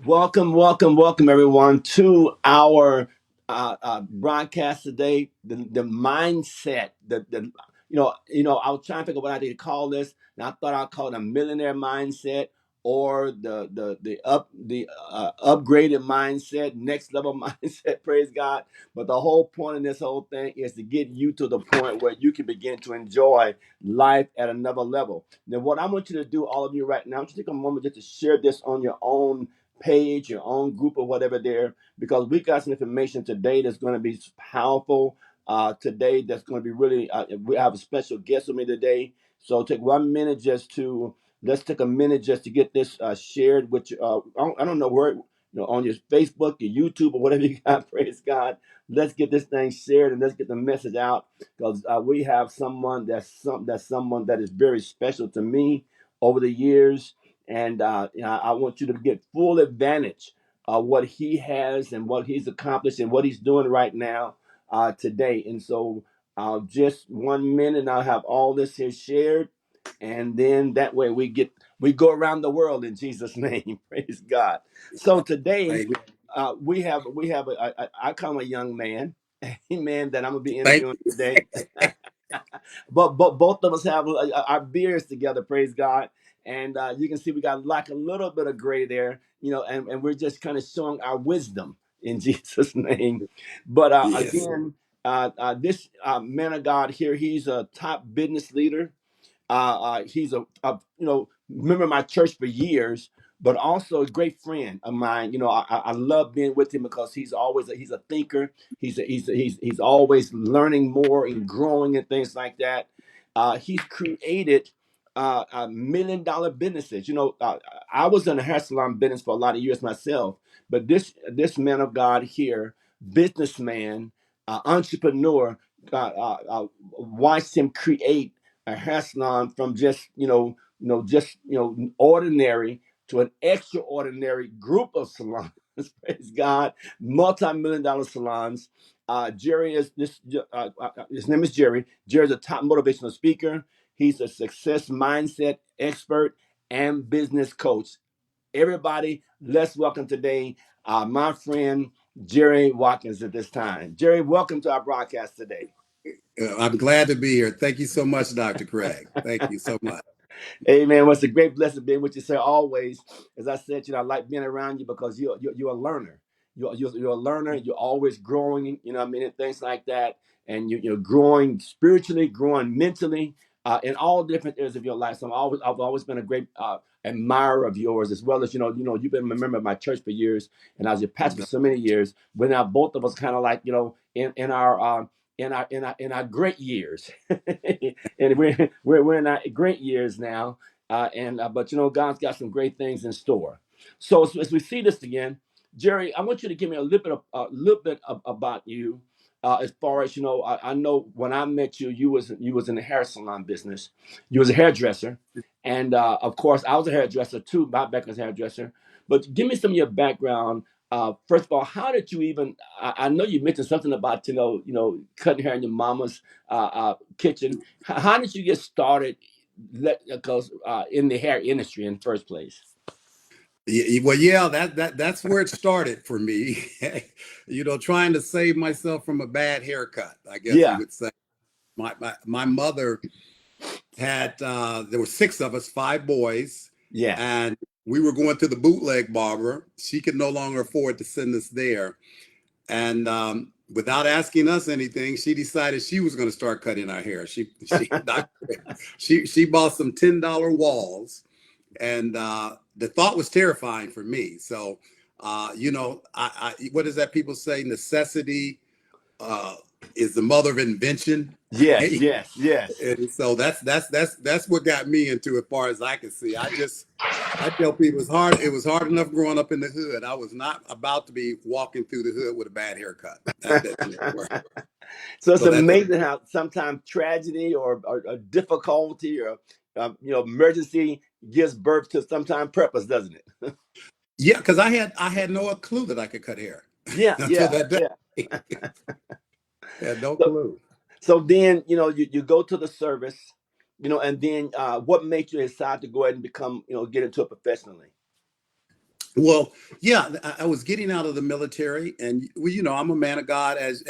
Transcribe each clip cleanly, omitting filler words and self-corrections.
Welcome, welcome, welcome, everyone, to our broadcast today. The mindset, I was trying to figure out what I did to call this, and I thought I'd call it a millionaire mindset or the upgraded mindset, next level mindset. Praise God! But the whole point of this whole thing is to get you to the point where you can begin to enjoy life at another level. Now, what I want you to do, all of you, right now, I want you to take a moment just to share this on your own page, your own group or whatever there, because we got some information today that's going to be powerful. Today, that's going to be really, we have a special guest with me today. So take 1 minute just to, let's take a minute just to get this shared with you. I don't know where, on your Facebook, your YouTube, or whatever you got, praise God. Let's get this thing shared and let's get the message out because we have someone that's someone that is very special to me over the years, and I want you to get full advantage of what he has and what he's accomplished and what he's doing right now today. And so, just 1 minute, and I'll have all this here shared, and then that way we go around the world in Jesus' name. Praise God. So today, Amen. I come a young man, amen, that I'm gonna be Thank interviewing you. today. But both of us have our beers together, praise God. And you can see we got like a little bit of gray there, and we're just kind of showing our wisdom in Jesus' name. But Yes. again, this man of God here, he's a top business leader. He's a member of my church for years, but also a great friend of mine. I love being with him because he's a thinker. He's always learning more and growing and things like that. He's created $1 million businesses. I was in the hair salon business for a lot of years myself, but this man of God here, businessman, entrepreneur, watched him create a hair salon from just ordinary to an extraordinary group of salons. Praise God, multi-million-dollar salons. Jerry is this. His name is Jerry. Jerry's a top motivational speaker. He's a success mindset expert and business coach. Everybody, let's welcome today my friend Gerry Watkins at this time. Jerry, welcome to our broadcast today. I'm glad to be here. Thank you so much, Dr. Craig. Thank you so much. Amen. Well, it's a great blessing being with you, sir. Always, as I said, I like being around you because you're a learner. You're a learner. You're always growing. You know what I mean, and things like that. And you're growing spiritually, growing mentally, in all different areas of your life. So I've always been a great admirer of yours, as well as you've been a member of my church for years, and I was your pastor for so many years. But now both of us kind of like in our in our great years. And we're in our great years now, and but God's got some great things in store. So as we see this again, Jerry, I want you to give me about you. As far as I know when I met you, you was in the hair salon business. You was a hairdresser, and of course I was a hairdresser too. My background was a hairdresser. But give me some of your background. First of all, how did you even? I know you mentioned something about cutting hair in your mama's kitchen. How did you get started? Because in the hair industry in the first place. Well, yeah, that's where it started for me. Trying to save myself from a bad haircut, I guess you Yeah, would say. My mother had there were six of us, five boys, yeah. and we were going to the bootleg barber. She could no longer afford to send us there. And without asking us anything, she decided she was going to start cutting our hair. She bought some $10 walls, and the thought was terrifying for me. So, what is that people say? Necessity uh, is the mother of invention. Yes, yes, yes. And so that's what got me into it, as far as I can see. I tell people it's hard. It was hard enough growing up in the hood. I was not about to be walking through the hood with a bad haircut. That didn't work. So it's So that's amazing how sometimes tragedy or difficulty or emergency gives birth to sometimes purpose, doesn't it? yeah, because I had no clue that I could cut hair Yeah, until yeah, that day. yeah. Had no So, clue. so then you go to the service, and then what made you decide to go ahead and become get into it professionally? Well, yeah, I was getting out of the military, and well, I'm a man of God, as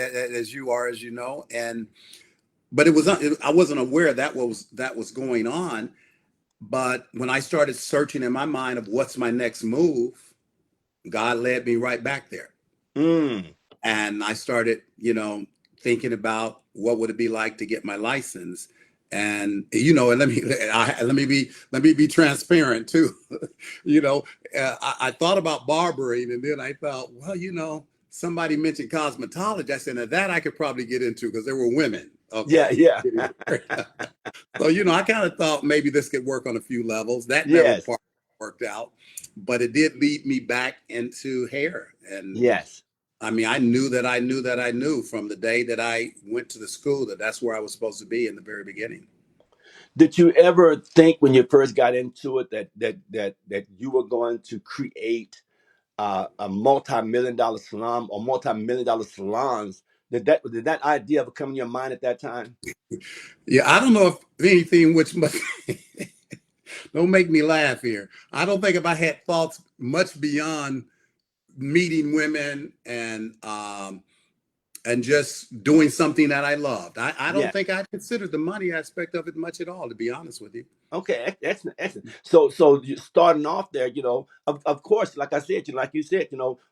you are, as you know, and but I wasn't aware that was going on. But when I started searching in my mind of what's my next move, God led me right back there. Mm. And I started, thinking about what would it be like to get my license. And let me be transparent too. you know, I thought about barbering, and then I thought, well, somebody mentioned cosmetology. I said, now that I could probably get into because there were women. Yeah, Okay. yeah. So, I kind of thought maybe this could work on a few levels. That never Yes, part worked out, but it did lead me back into hair. And yes. I mean, I knew from the day that I went to the school that that's where I was supposed to be in the very beginning. Did you ever think when you first got into it that you were going to create a multi-million dollar salon or multi-million dollar salons? Did that idea ever come in your mind at that time? Yeah, I don't know if anything which must don't make me laugh here. I don't think if I had thoughts much beyond meeting women and just doing something that I loved. I don't Yeah. think I considered the money aspect of it much at all, to be honest with you. Okay, excellent, excellent. So you starting off there, of course, like I said, like you said,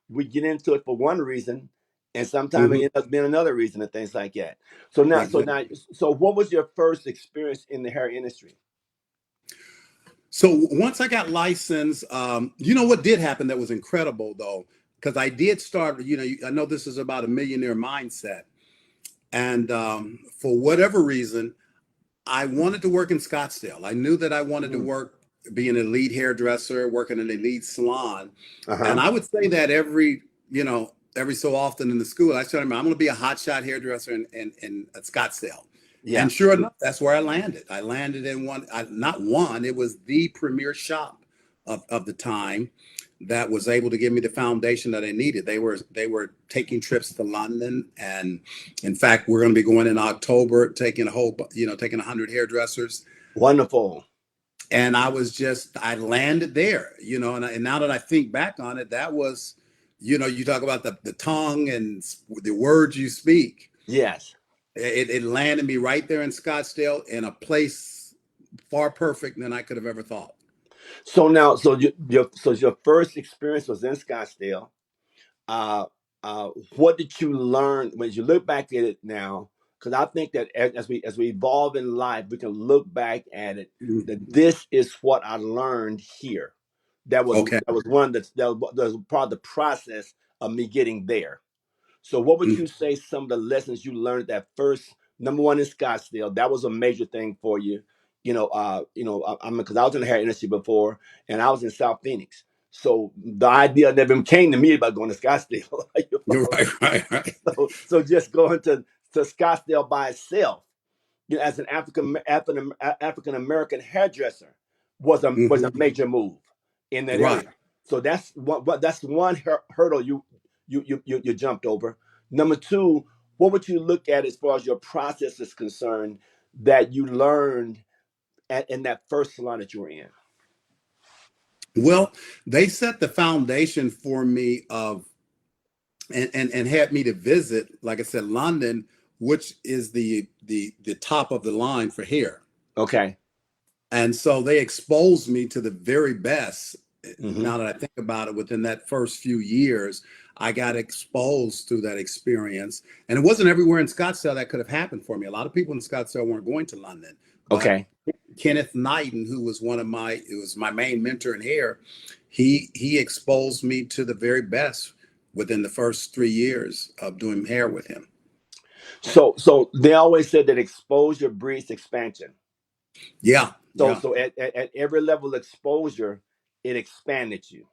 we get into it for one reason, and sometimes it Hmm. ends up being another reason and things like that. So now, so Exactly. now, so what was your first experience in the hair industry? So once I got licensed, what did happen that was incredible though, because I did start. I know this is about a millionaire mindset, and for whatever reason, I wanted to work in Scottsdale. I knew that I wanted to Mm. work, be an elite hairdresser, work in an elite salon. And Uh-huh. I would say that every so often in the school, I started, I'm going to be a hotshot hairdresser in Scottsdale. Yeah. And sure enough, that's where I landed. I landed in not one, it was the premier shop of the time that was able to give me the foundation that I needed. They were taking trips to London, and in fact, we're going to be going in October, taking 100 hairdressers. Wonderful. And I landed there, and now that I think back on it, that was, you talk about the tongue and the words you speak. Yes. It landed me right there in Scottsdale in a place far perfect than I could have ever thought. So now, your first experience was in Scottsdale. uh, what did you learn when you look back at it now? Because I think that as we evolve in life, we can look back at it Mhm. that this is what I learned here. That was Okay. that was one that was part of the process of me getting there. So, what would you Mhm. say some of the lessons you learned that first number one in Scottsdale? That was a major thing for you. I mean, because I was in the hair industry before, and I was in South Phoenix. So the idea never even came to me about going to Scottsdale. You You're follow? right, right, right. So just going to Scottsdale by itself, as an African American hairdresser, was a Hmm. major move in that Right. area. So that's one hurdle you jumped over. Number two, what would you look at as far as your process is concerned that you learned in that first salon that you were in? Well, they set the foundation for me of and had me to visit, like I said, London, which is the top of the line for hair. Okay. And so they exposed me to the very best. Hmm. Now that I think about it, within that first few years, I got exposed through that experience. And it wasn't everywhere in Scottsdale that could have happened for me. A lot of people in Scottsdale weren't going to London. But Okay. Kenneth Knighton, who was my main mentor in hair, he exposed me to the very best within the first 3 years of doing hair with him. So they always said that exposure breeds expansion. Yeah, So yeah. so at every level of exposure, it expanded you.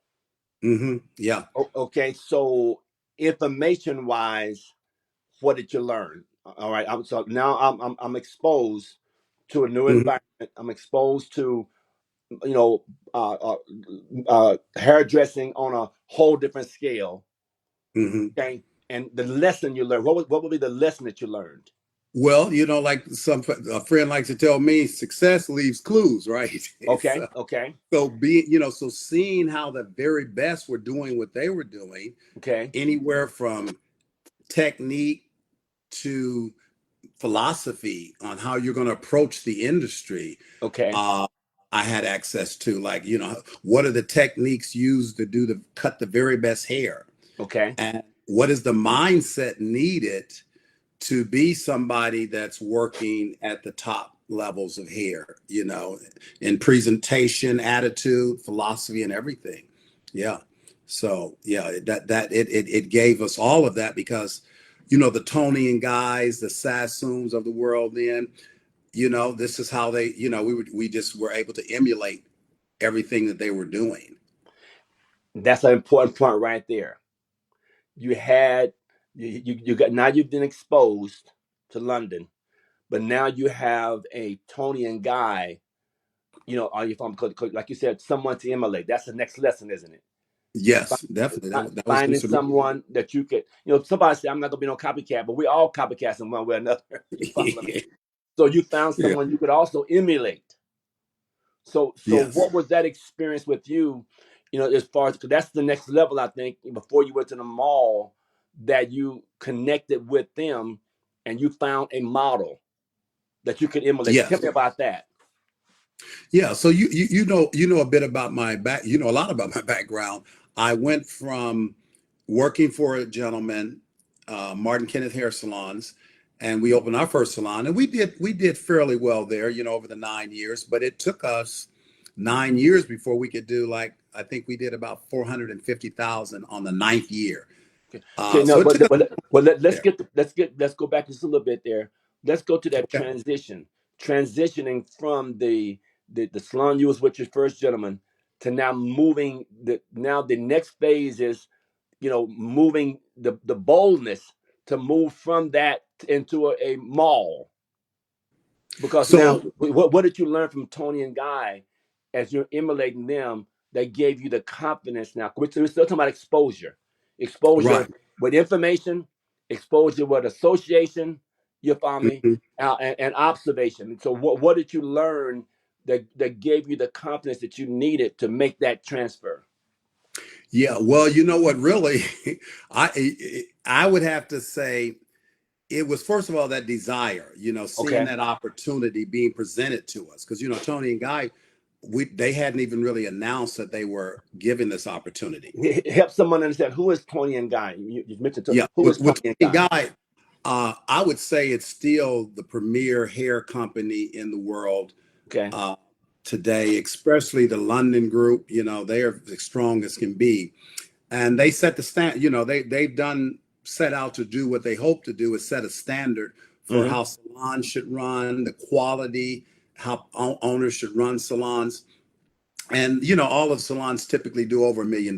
Yeah. Okay, so information wise, what did you learn? All right, so now I'm exposed to a new Hmm. environment. I'm exposed to you know hairdressing on a whole different scale. Hmm. Okay, and the lesson you learned. What would be the lesson that you learned? Well, like a friend likes to tell me, success leaves clues, right? Okay, so, okay, so being, so seeing how the very best were doing what they were doing, okay, anywhere from technique to philosophy on how you're going to approach the industry, okay, uh, I had access to, like, what are the techniques used to cut the very best hair, okay, and what is the mindset needed to be somebody that's working at the top levels of hair, in presentation, attitude, philosophy, and everything. Yeah. So yeah, it gave us all of that because, the Tony and guys, the Sassoons of the world, then, this is how they, we just were able to emulate everything that they were doing. that's an important point right there. You had you got now you've been exposed to London, but now you have a Tony and Guy, on your phone, because like you said, someone to emulate. That's the next lesson, isn't it? Yes, definitely. That was Finding considered. someone that you could, somebody say, I'm not gonna be no copycat, but we all copycats in one way or another. You follow me? So you found Yeah. someone you could also emulate. So Yes. what was that experience with you? As far as, because that's the next level, I think. Before you went to the mall, that you connected with them, and you found a model that you could emulate. Tell Yes. me about that. Yeah, so you know a bit about my back, a lot about my background. I went from working for a gentleman, Martin Kenneth Hair Salons, and we opened our first salon, and we did fairly well there, over the 9 years. But it took us 9 years before we could do, like, I think we did about 450,000 on the ninth year. Okay. Okay. No, So it but took us there. let's go back just a little bit there. Let's go to that Okay. transitioning from the salon you was with your first gentleman to now moving the next phase is, moving the boldness to move from that into a mall. Because now, So what did you learn from Tony and Guy as you're emulating them that gave you the confidence now? We're still talking about exposure. right. Exposure with information, exposure with association, you follow me, Mhm. and observation. So what did you learn that gave you the confidence that you needed to make that transfer? Yeah, well, you know what, really, I would have to say it was, first of all, that desire, seeing Okay. that opportunity being presented to us, because, Tony and Guy, they hadn't even really announced that they were given this opportunity. Help someone understand who is Tony and Guy. You mentioned Yeah, who is Tony with and Tony Guy. and Guy, I would say it's still the premier hair company in the world Okay. uh, today, especially the London group. They are as strong as can be, and they set the stand. They've done set out to do what they hope to do, is set a standard for Hmm. how salons should run, the quality, how owners should run salons. And all of salons typically do over $1 million.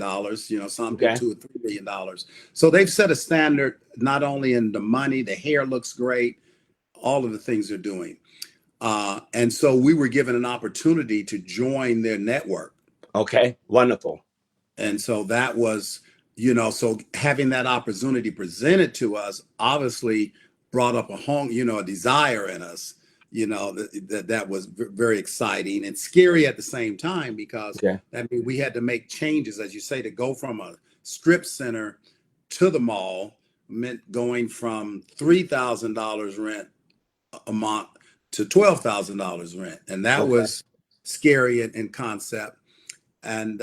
Some do Okay. $2 or $3 million. So they've set a standard not only in the money, the hair looks great, all of the things they're doing. And so we were given an opportunity to join their network. Okay. Wonderful. And so that was, so having that opportunity presented to us obviously brought up a desire in us, that was very exciting and scary at the same time, because Okay. that means we had to make changes, as you say, to go from a strip center to the mall meant going from $3,000 rent a month to $12,000 rent. And that Okay. was scary in concept. And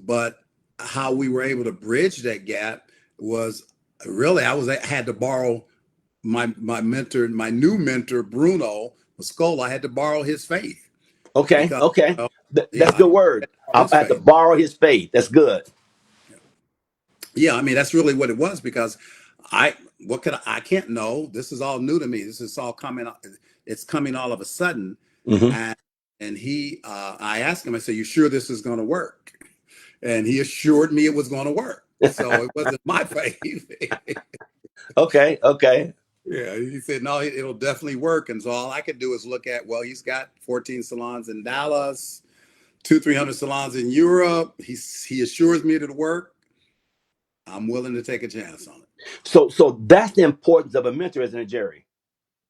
but how we were able to bridge that gap was, really, I had to borrow my new mentor Bruno Mascola. I had to borrow his faith Okay. because, Okay. yeah, That's a good word. I his have to faith. borrow his faith. That's good. Yeah, I mean, that's really what it was, because I can't know. This is all new to me. This is all coming. It's coming all of a sudden, Hmm. and I asked him. I said, "You sure this is going to work?" And he assured me it was going to work. So it wasn't my faith. Okay. Okay. Yeah, he said, no, it'll definitely work. And so all I could do is look at, well, he's got 14 salons in Dallas, 300 salons in Europe. He assures me it'll work. I'm willing to take a chance on it. So that's the importance of a mentor, isn't it, Jerry?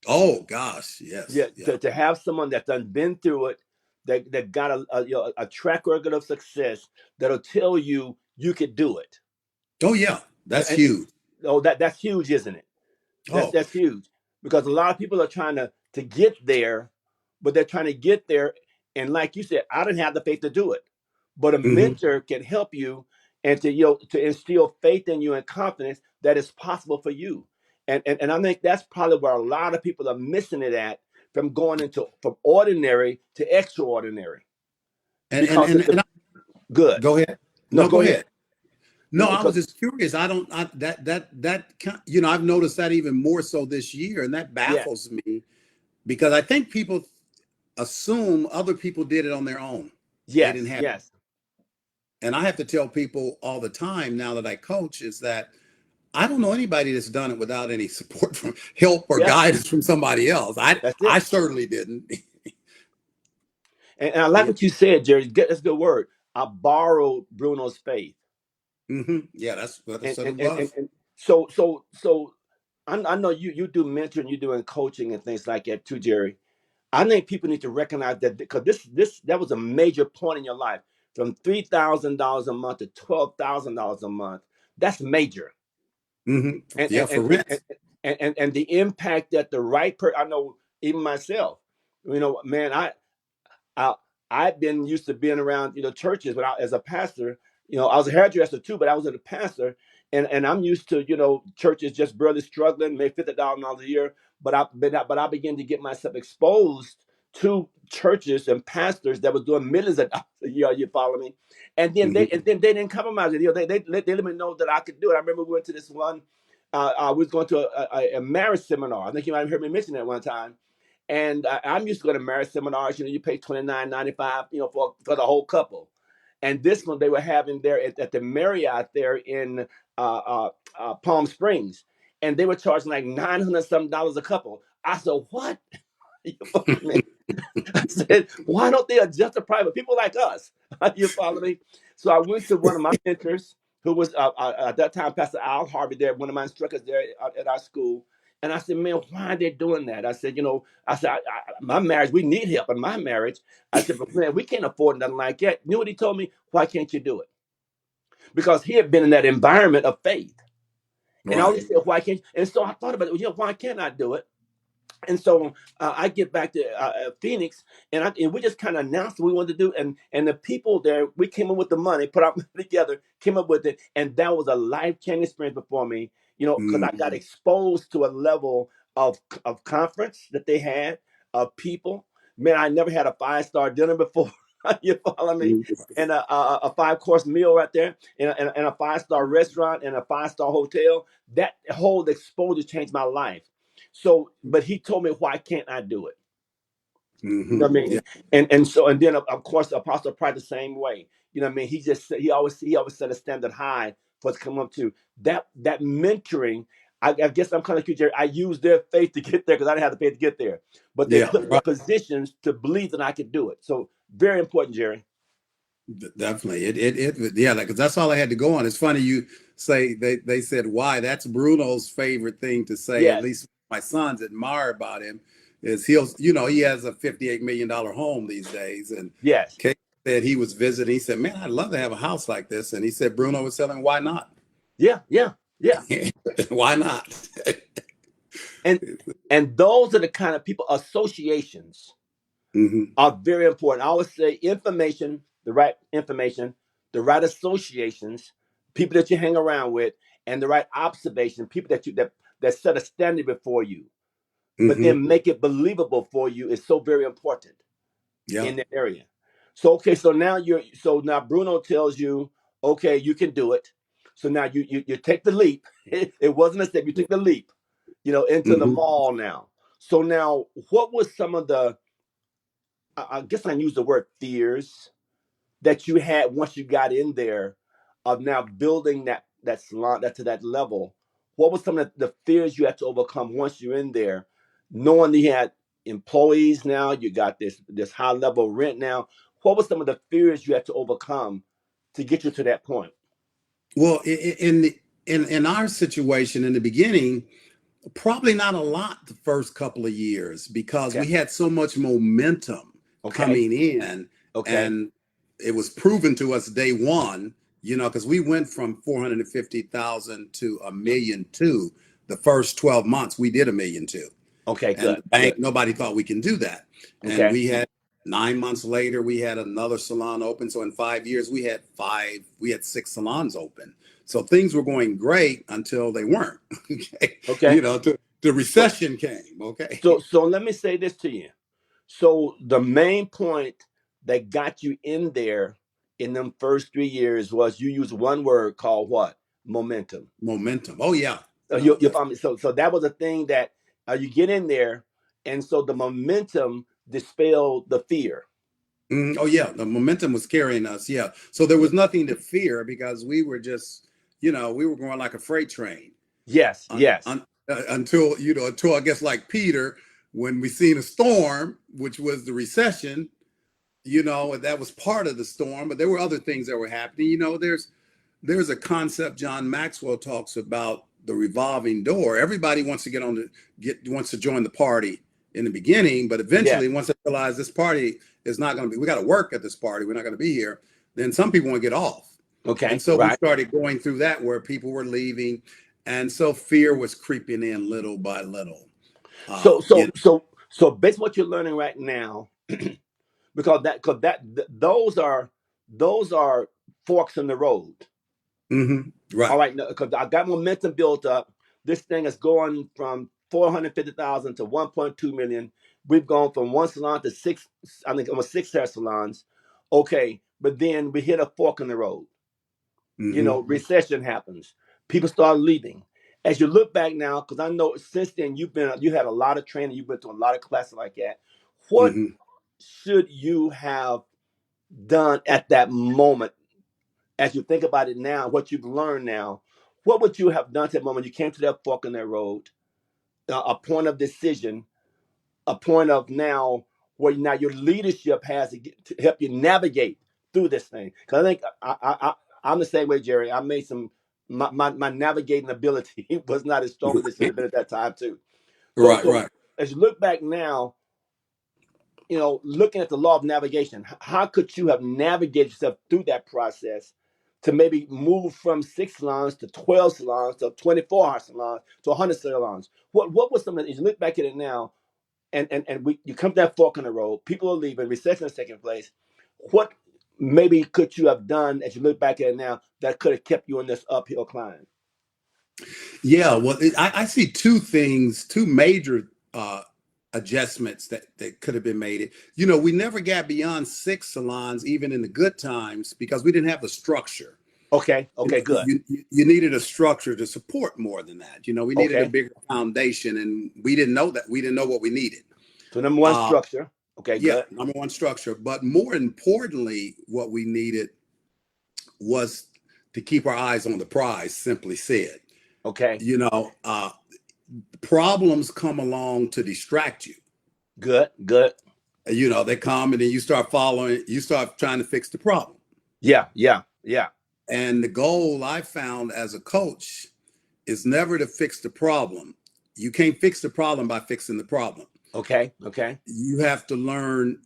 Oh gosh, Yeah, yes, yeah. to have someone that's done been through it, that got a track record of success that'll tell you you could do it. Oh yeah, And, that's and, and- huge. oh, that's huge, isn't it? That's Oh. that's huge because a lot of people are trying to get there, but they're trying to get there, and like you said, I didn't have the faith to do it, but a Hmm. mentor can help you and to instill faith in you and confidence that it's possible for you. And I think that's probably where a lot of people are missing it at from going into from ordinary to extraordinary And and because and, and I, good. go ahead. No, No, go go ahead. ahead. No, No, I was because just curious. I don't I, you know, I've noticed that even more so this year, and that yes, baffles me because I think people assume other people did it on their own. They didn't yes, have, yes, and I have to tell people all the time now that I coach is that I don't know anybody that's done it without any support from help or yeah. guidance from somebody else. I That's I it. certainly didn't. And I like Yeah. what you said, Jerry. That's a good word. I borrowed Bruno's faith, Yeah, that's and what it and and, and, was. and so I know you do mentoring, you doing coaching and things like that too, Jerry. I think people need to recognize that because this that was a major point in your life, from $3,000 a month to $12,000 a month. That's major, and Yeah, and for and and rent. and the impact that the right person. I know even myself. Man, I I've been used to being around churches, but as a pastor, I was a hairdresser too, but I was a pastor, and I'm used to churches just barely struggling, maybe $50,000 a year. But I began to get myself exposed to churches and pastors that was doing millions of dollars a year. You follow me? And then they Hmm. and then they didn't compromise it. They let me know that I could do it. I remember we went to this one. I was going to a marriage seminar. I think you might have heard me mention that one time, and I'm used to going to marriage seminars. You pay $29.95, for the whole couple. And this one they were having there at the Marriott there in Palm Springs, and they were charging like $900 a couple. I said, "What?" You follow me? I said, "Why don't they adjust the private people like us?" You follow me? So I went to one of my mentors, who was at that time Pastor Al Harvey there, one of my instructors there at our school. And I said, "Man, why are they doing that?" I said, my marriage, we need help in my marriage. I said, "But man, we can't afford nothing like that." You know what he told me? "Why can't you do it?" Because he had been in that environment of faith. And all he Right. said, "Why can't you?" And so I thought about it. Why can't I do it? And so I get back to Phoenix, and we just kind of announced what we wanted to do, and the people there, we came up with the money, put our money together, came up with it, and that was a life changing experience before me. Because I got Mm-hmm. exposed to a level of conference that they had, of people. Man, I never had a 5-star dinner before. You follow me? And a 5-course meal right there, and a 5-star restaurant, and a 5-star hotel. That whole exposure changed my life. So, but he told me, "Why can't I do it?" You know what I Yeah. mean? And then of course the Apostle Pride the same way. You know what I mean? He always set a standard high for us to come up to that mentoring. I guess I'm kind of cute, Jerry. I used their faith to get there because I didn't have the faith to get there, but they Yeah. put me in Right. positions to believe that I could do it. So very important, Jerry. Definitely. Yeah, because that's all I had to go on. It's funny you say they said why. That's Bruno's favorite thing to say, at Yes, least my sons admire about him, is he has a $58 million home these days. And yes, Kate said he was visiting. He said, "Man, I'd love to have a house like this." And he said Bruno was telling him, "Why not?" yeah, yeah, yeah. Why not? And and those are the kind of people associations Hmm. are very important. I always say information, the right associations, people that you hang around with, and the right observation, people that set a standard before you, but Hmm. then make it believable for you is so very important Yeah. in that area. So okay, so now Bruno tells you, okay, you can do it. So now you take the leap. It wasn't a step, you took the leap, into the Hmm. mall now. So now what was some of the I guess I use the word fears that you had once you got in there of now building that salon that to that level. What was some of the fears you had to overcome once you're in there, knowing that you had employees now, you got this high level rent now. What was some of the fears you had to overcome to get you to that point? Well, in our situation in the beginning, Probably not a lot the first couple of years because Okay. we had so much momentum Okay. coming in, Okay. and it was proven to us day one, because we went from 450,000 to a million two. The first 12 months, we did a million two. Okay. And Good. the bank, Good. nobody thought we can do that. And Okay. we had 9 months later, we had another salon open. So in 5 years, we had 6 salons open. So things were going great until they weren't. Okay. Okay. The So recession came. Okay. so let me say this to you. So the main point that got you in there in them first 3 years was you used one word called what? Momentum. Momentum. Oh, yeah. You follow me? So that was a thing that you get in there, and so the momentum dispelled the fear. Oh, yeah. The momentum was carrying us. Yeah. So there was nothing to fear because we were just, we were going like a freight train. Yes, un, yes, until I guess like Peter, when we seen a storm, which was the recession, and that was part of the storm, but there were other things that were happening. There's a concept John Maxwell talks about, the revolving door. Everybody wants to wants to join the party in the beginning, but yes. eventually once they realize this party is not going to be, we got to work at this party, we're not going to be here, then some people want to get off. And Okay, so we right. started going through that where people were leaving. And so fear was creeping in little by little. So You so so so based on what you're learning right now, those are forks in the road. Right. All right, because I got momentum built up. This thing is going from 450,000 to 1.2 million. We've gone from one salon to six, I think almost six hair salons. Okay, but then we hit a fork in the road. Recession happens. People start leaving. As you look back now, because I know since then you had a lot of training, you've been to a lot of classes like that. What hmm should you have done at that moment as you think about it now, what you've learned now, what would you have done at that moment? You came to that fork in that road, a point of decision, a point of now where now your leadership has to help you navigate through this thing. Because I think I'm the same way, Jerry. I made my navigating ability was not as strong as it should have been at that time too. So Right, so right. as you look back now, looking at the law of navigation, how could you have navigated yourself through that process to maybe move from 6 salons to 12 salons to 24 salons to 100 salons? What was something, as you look back at it now, and you come to that fork in the road, people are leaving, recession is taking place. What maybe could you have done as you look back at it now that could have kept you on this uphill climb? Yeah, well, I see two major adjustments that could have been made. We never got beyond 6 salons, even in the good times, because we didn't have the structure. Okay, You, okay, good. you needed a structure to support more than that. We needed a Okay, bigger foundation, and we didn't know that. We didn't know what we needed. so number one, Uh, structure. Okay, yeah, good. number one, structure. But more importantly, what we needed was to keep our eyes on the prize, simply said. Okay, You know, uh, Problems come along to distract you. good, good. They come and then you start trying to fix the problem. Yeah, yeah, yeah. And the goal I found as a coach is never to fix the problem. You can't fix the problem by fixing the problem. Okay, okay, You have to learn,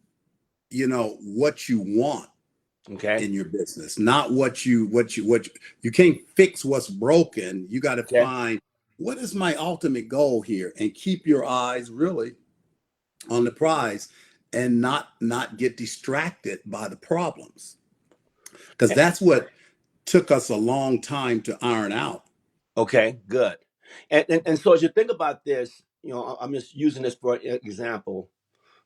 what you want okay, in your business, not you can't fix what's broken. You got to okay. find what is my ultimate goal here and keep your eyes really on the prize and not get distracted by the problems, because Eh, that's what took us a long time to iron out. okay, good. And so as you think about this, I'm just using this for an example.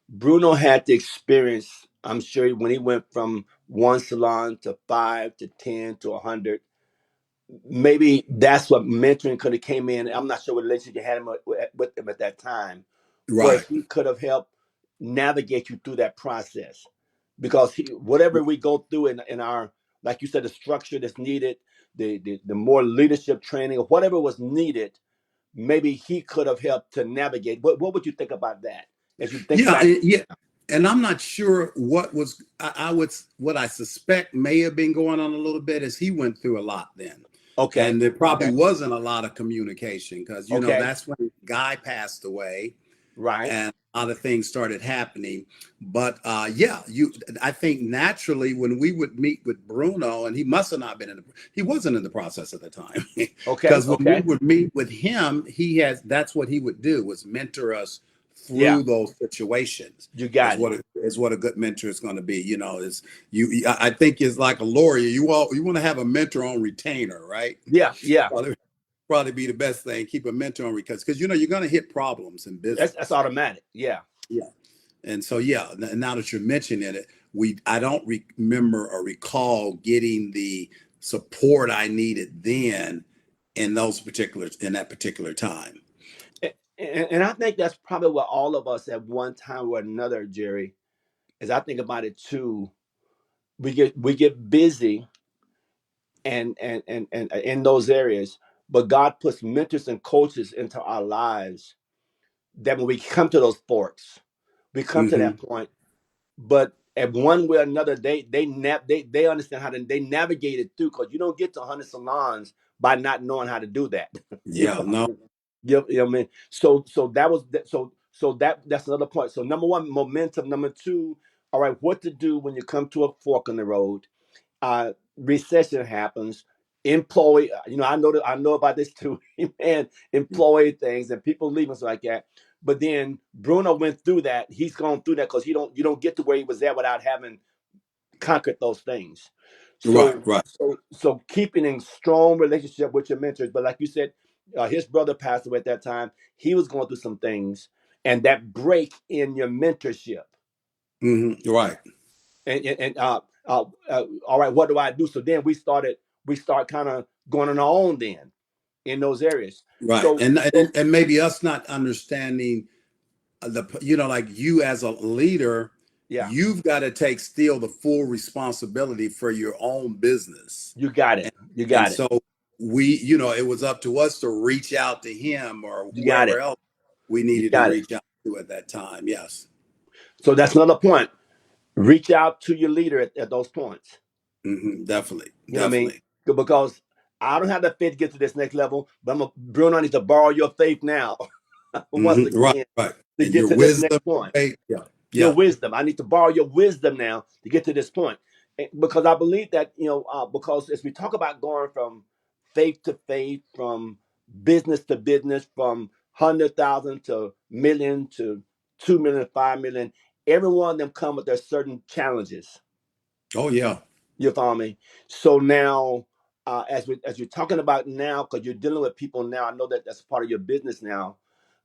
Bruno had the experience, I'm sure, when he went from one salon to five to 10 to 100. Maybe that's what mentoring could have came in. I'm not sure what relationship you had with him at that time, where Right. he could have helped navigate you through that process. Because whatever we go through in our, like you said, the structure that's needed, the more leadership training or whatever was needed, maybe he could have helped to navigate. What would you think about that as you think Yeah, back? yeah. And I'm not sure what I suspect may have been going on a little bit, as he went through a lot then. Okay. And there probably Okay. wasn't a lot of communication because, you know, Okay. that's when Guy passed away Right. and a lot of things started happening. But yeah, I think naturally when we would meet with Bruno, and he must have not been he wasn't in the process at the time, Okay. because when we Okay. would meet with him, that's what he would do, was mentor us Yeah. through those situations. You Is got it. what a good mentor is going to be. You know, is I think is like a lawyer. You want to have a mentor on retainer, right? Yeah. Yeah. Probably be the best thing. Keep a mentor on, because you know you're going to hit problems in That's business. automatic. Yeah. Yeah. And so, yeah, now that you're mentioning it, I don't remember or recall getting the support I needed then in that particular time. And I think that's probably what all of us at one time or another, Jerry, as I think about it too, we get busy and in those areas, but God puts mentors and coaches into our lives that when we come to those forks, we come to Hmm. that point, but at one way or another, they understand how to they navigate it through, because you don't get to 100 salons by not knowing how to do that. You Yeah, know, no, you know what I mean? So that was that's another point. So number one, momentum. Number two, all right, what to do when you come to a fork in the road. Recession happens. Employee, I know about this too, man. Employee things and people leaving stuff like that. But then Bruno went through that. He's gone through that because you don't get to where he was at without having conquered those things. right, So right, so keeping in strong relationship with your mentors. But like you said, his brother passed away at that time. He was going through some things, and that break in your mentorship. right, All right, what do I do? So then we start kind of going on our own then in those areas. right, and maybe us not understanding like you as a leader, Yeah, you've got to take still the full responsibility for your own business. you got it. And, You and got it. so it was up to us to reach out to him or You got whoever it. else we You needed to got it. reach out to at that time. Yes. So that's another point. Reach out to your leader at those points. Definitely. You know what I mean? Definitely. Because I don't have the faith to get to this next level, but Bruno, I need to borrow your faith now, once Right. again, Right. to And get your to this next wisdom. point. Faith. Yeah. Your Yeah. wisdom. I need to borrow your wisdom now to get to this point. Because I believe that, because as we talk about going from faith to faith, from business to business, from 100,000 to million to 2 million, 5 million, every one of them come with their certain challenges. Oh yeah. You follow me? So now, as you're talking about now, because you're dealing with people now, I know that that's part of your business now.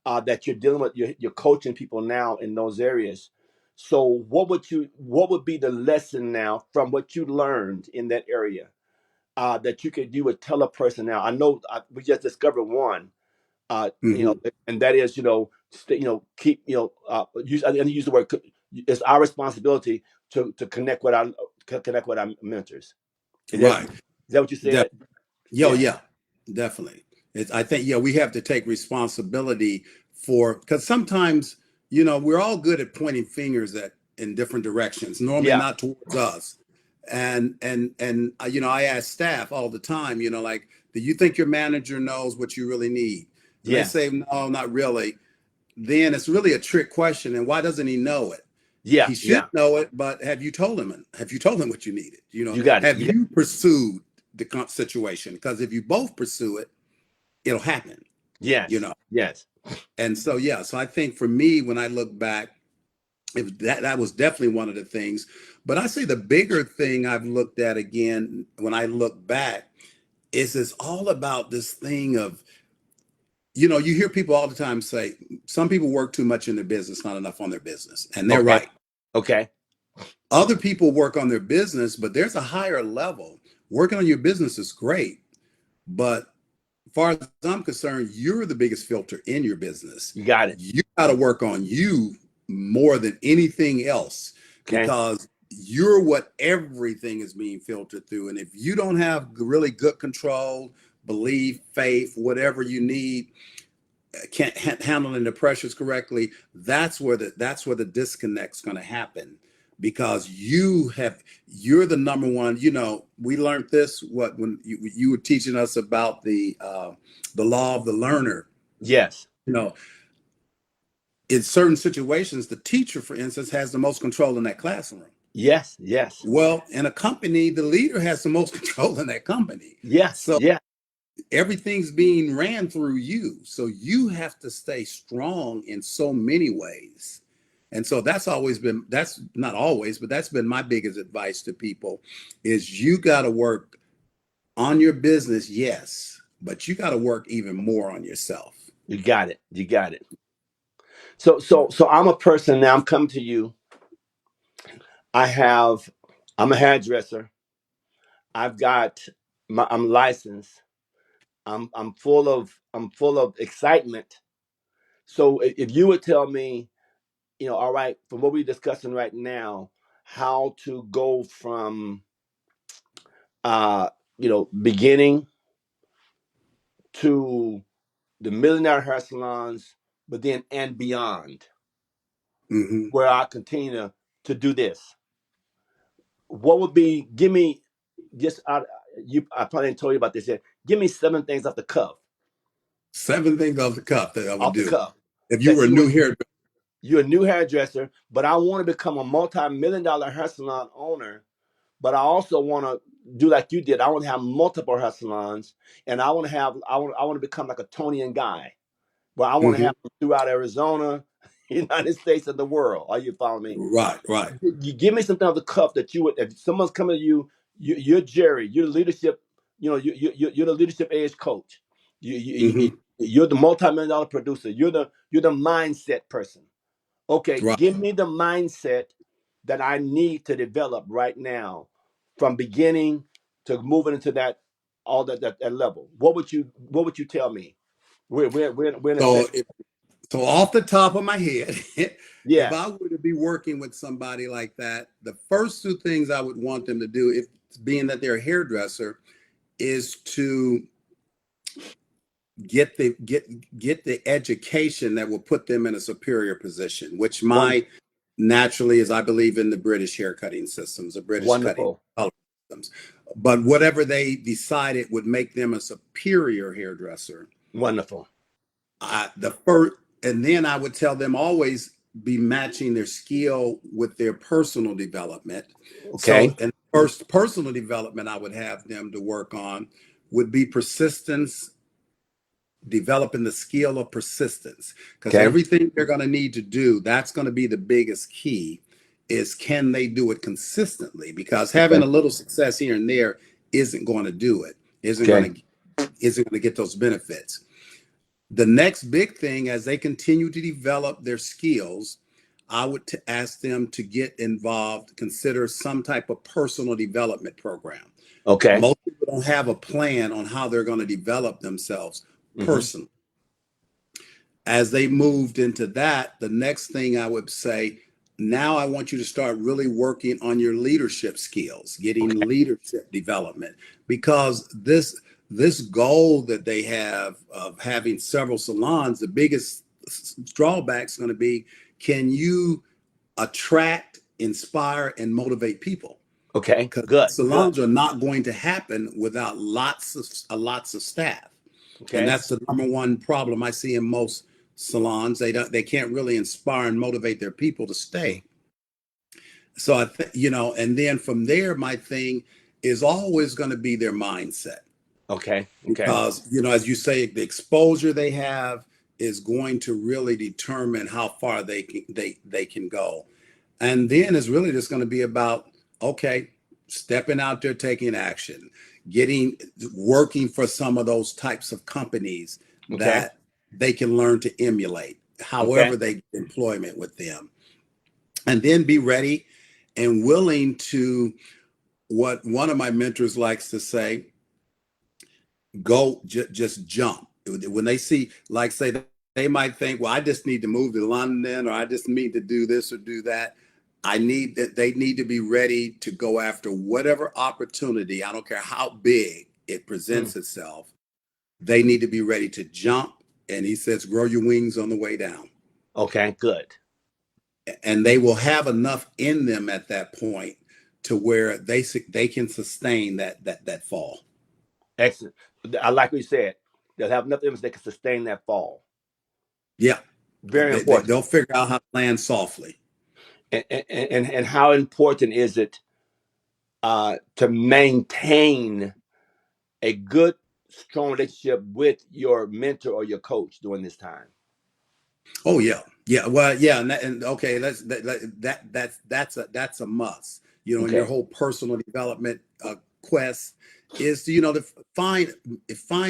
That you're dealing with, you're coaching people now in those areas. So what would be the lesson now from what you learned in that area, that you would tell a person now? I know we just discovered one, Hmm. and that is, keep, and use the word. It's our responsibility to connect with our mentors. Is Right. that what you said? Yo, Yeah, yeah, definitely. I think, yeah, we have to take responsibility because sometimes, we're all good at pointing fingers in different directions, normally yeah, not towards us. I ask staff all the time, like, do you think your manager knows what you really need? And they say, yes, no, not really. Then it's really a trick question. And why doesn't he know it? yeah, He should yeah. know it, but have you told him? Have you told him what you needed? You got it. Have you pursued the situation? Because if you both pursue it, it'll happen. You Yes, know. yes, And so yeah, so I think for me, when I look back, that was definitely one of the things. But I say the bigger thing I've looked at again when I look back is it's all about this thing of, you hear people all the time say some people work too much in their business, not enough on their business, and they're okay, right. okay, Other people work on their business, but there's a higher level. Working on your business is great, but as far as I'm concerned, you're the biggest filter in your business. you got it. You got to work on you more than anything else Okay, because you're what everything is being filtered through. And if you don't have really good control, belief, faith, whatever you need, handling the pressures correctly, that's where the disconnect's going to happen. because you're the number one. You know, we learned this when you were teaching us about the law of the learner. Yes. You know, in certain situations, the teacher, for instance, has the most control in that classroom. Yes. Yes. Well, in a company, the leader has the most control in that company. Yes. So Yes. everything's being ran through you. So you have to stay strong in so many ways. And so that's not always, but that's been my biggest advice to people is you got to work on your business, yes, but you got to work even more on yourself. You got it. You got it. So I'm a person now. I'm coming to you. I have. I'm a hairdresser. I've got. I'm licensed. I'm full of excitement. So if you would tell me, all right, from what we're discussing right now, how to go from beginning to the millionaire hair salons, but then and beyond, Hmm. where I continue to do this. What would be? Give me just I probably didn't tell you about this yet. Give me 7 things off the cuff, 7 things off the cuff that I would off the do cuff if you that were you new would. here. You're a new hairdresser, but I want to become a multi-million-dollar hair salon owner. But I also want to do like you did. I want to have multiple hair salons, and I want to become like a Tonian guy, where I want to Hmm. have them throughout Arizona, United States, and the world. Are you following me? Right, right. You give me something off the cuff that you would. If someone's coming to you, you're Jerry. You're the leadership. You're the leadership age coach. Hmm. You're the multi-million-dollar producer. You're the mindset person. Okay, Right. give me the mindset that I need to develop right now, from beginning to moving into that all that level. What would you tell me? We're in a So session. So off the top of my head, if I Yes. were to be working with somebody like that, the first 2 things I would want them to do, if being that they're a hairdresser, is to get the education that will put them in a superior position, which One my naturally is I believe in the British hair cutting systems, the British cutting wonderful. color systems. But whatever they decided would make them a superior hairdresser, Wonderful. the first, and then I would tell them always be matching their skill with their personal development. So, Okay. and first personal development I would have them to work on would be persistence, developing the skill of persistence, because Okay. everything they're going to need to do, that's going to be the biggest key, is can they do it consistently? Because having Okay. a little success here and there isn't going to do it, Okay. isn't going to get those benefits. The next big thing, as they continue to develop their skills, I would ask them to get involved, consider some type of personal development program. Okay. Most people don't have a plan on how they're going to develop themselves Mm-hmm. personally. As they moved into that, the next thing I would say, now I want you to start really working on your leadership skills, Okay. getting leadership development, because this goal that they have of having several salons, the biggest drawback is going to be, can you attract, inspire, and motivate people? Okay. Because Good. Good. salons are not going to happen without lots of staff. And Okay. that's the number one problem I see in most salons. They can't really inspire and motivate their people to Mm. stay. So and then from there, my thing is always going to be their mindset, Okay. Okay. because as you say, the exposure they have is going to really determine how far they can go. And then it's really just going to be about, okay, stepping out there, taking action, working for some of those types of companies Okay. that they can learn to emulate, Okay. however they get employment with them. And then be ready and willing to, what one of my mentors likes to say, just jump. When they see, like, say, they might think, well, I just need to move to London, or I just need to do this or do that. They need to be ready to go after whatever opportunity. I don't care how big it Mm. presents itself. They need to be ready to jump. And he says, grow your wings on the way down. Okay. Good. and they will have enough in them at that point to where they can sustain that fall. Excellent. I like what you said. They'll have enough evidence they can sustain that fall. Yeah, Very important. they'll figure out how to land softly. And how important is it to maintain a good, strong relationship with your mentor or your coach during this time? Oh yeah, yeah. Well, yeah, and okay, that's a must. You know, in your Okay. whole personal development quest is to, you know, to find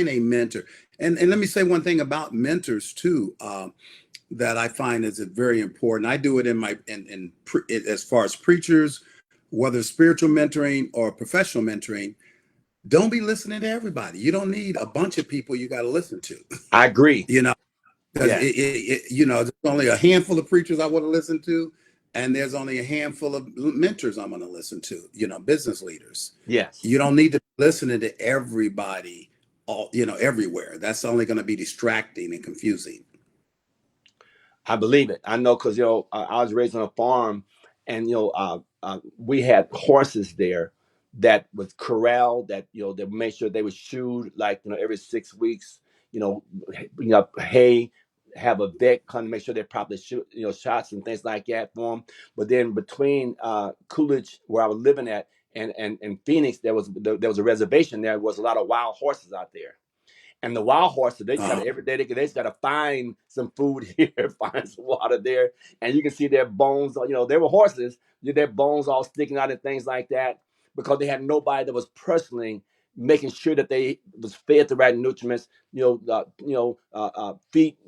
a mentor. And let me say one thing about mentors too, that I find is very important. I do it in my as far as preachers, whether spiritual mentoring or professional mentoring. Don't be listening to everybody. You don't need a bunch of people you got to listen to. I agree. You know, because Yes. you know, there's only a handful of preachers I want to listen to, and there's only a handful of mentors I'm going to listen to. You know, business leaders. Yes. You don't need to be listening to everybody, all, you know, everywhere. That's only going to be distracting and confusing. I believe it. I know because I was raised on a farm, and we had horses there that was corralled. That they made sure they were shoed like every 6 weeks. You know, hay, have a vet come to make sure they're properly shoot shots and things like that for them. But then between Coolidge, where I was living at, and Phoenix, there was a reservation. There was a lot of wild horses out there. And the wild horses, they just got Uh, to every day they just got to find some food here, find some water there, and you can see their bones. They were horses, their bones all sticking out and things like that because they had nobody that was personally making sure that they was fed the right nutrients. Feet,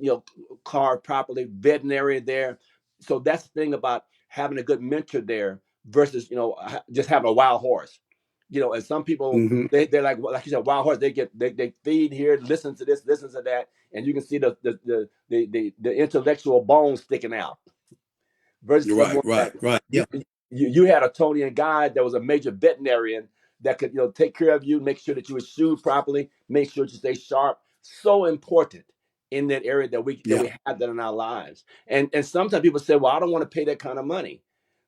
carved properly, veterinary there. So that's the thing about having a good mentor there versus just having a wild horse. And some people mhm. they're like you said, wild horse. They feed here, listen to this, listen to that, and you can see the intellectual bones sticking out. Versus Right, someone right, that right. Yeah, you had a Tony and guy that was a major veterinarian that could take care of you, make sure that you were shoed properly, make sure you stay sharp. So important in that area that yeah. we have that in our lives. And sometimes people say, well, I don't want to pay that kind of money.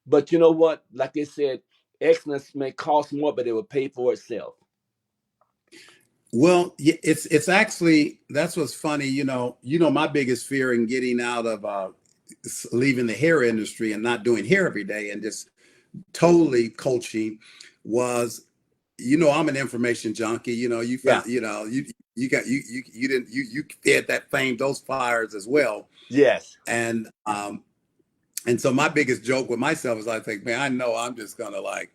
But you know what? Like they said, excellence may cost more, but it will pay for itself. Well, yeah, it's actually that's what's funny. My biggest fear in getting out of leaving the hair industry and not doing hair every day and just totally coaching was, I'm an information junkie. You Yeah. found, you got you didn't you fed that flame those fires as well. Yes. And so my biggest joke with myself is I think, man, I know I'm just gonna like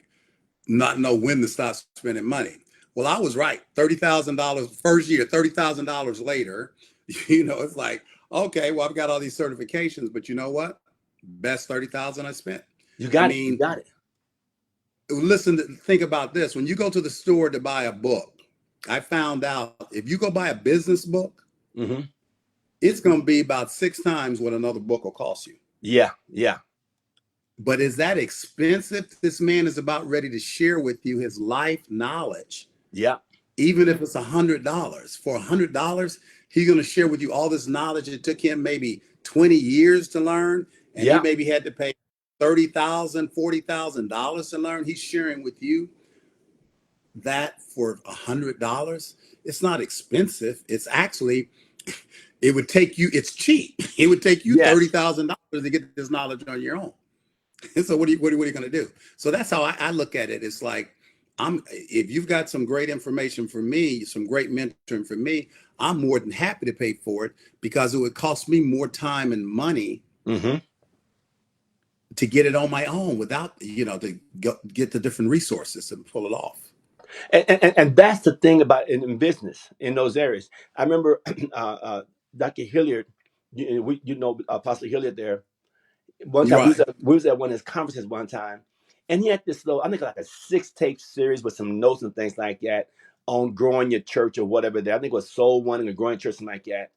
not know when to stop spending money. Well, I was right. $30,000 first year, $30,000 later, it's like, okay, well, I've got all these certifications, but you know what? Best 30,000 I spent. You I got it. You mean, got it. listen, think about this. When you go to the store to buy a book, I found out if you go buy a business book, Hmm. it's going to be about 6 times what another book will cost you. Yeah. Yeah. But is that expensive? This man is about ready to share with you his life knowledge. Yeah. Even if it's $100, for $100, he's going to share with you all this knowledge. It took him maybe 20 years to learn, and he Yeah. maybe had to pay $30,000, $40,000 to learn. He's sharing with you that for $100. It's not expensive. It's actually, it would take you, it's cheap. It would take you Yes. $30,000 to get this knowledge on your own. So what are you going to do? So that's how I look at it. It's like, if you've got some great information for me, some great mentoring for me, I'm more than happy to pay for it because it would cost me more time and money Hmm. to get it on my own without, to get the different resources and pull it off. And that's the thing about in business in those areas. I remember Dr. Hilliard, Apostle Hilliard there. One You're time right. we was at one of his conferences one time, and he had this little, I think like a 6 tape series with some notes and things like that on growing your church or whatever there. I think it was soul winning or growing church, something like that.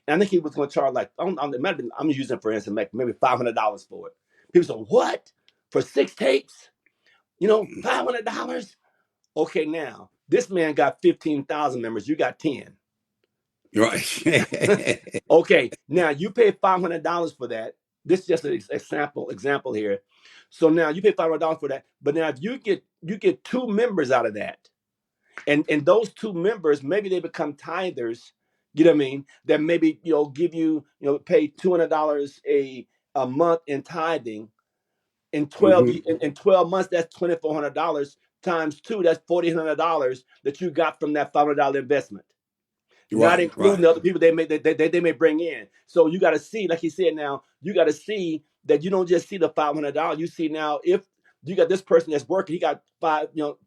And I think he was going to charge like, it might have been, I'm using it for instance, maybe $500 for it. People said, what? For 6 tapes? $500? Okay, now this man got 15,000 members. You got 10. You're right. Okay, now you pay $500 for that. This is just an example here. So now you pay $500 for that, but now if you get two members out of that, and those two members, maybe they become tithers, you know what I mean, that maybe give you, pay $200 a month in tithing. In 12 Hmm. in 12 months, that's $2,400 times two, that's $4,800 that you got from that $500 investment, not Right, including right, the other people they may bring in. So you got to see, like he said, now you got to see that you don't just see the $500. You see now, if you got this person that's working, he got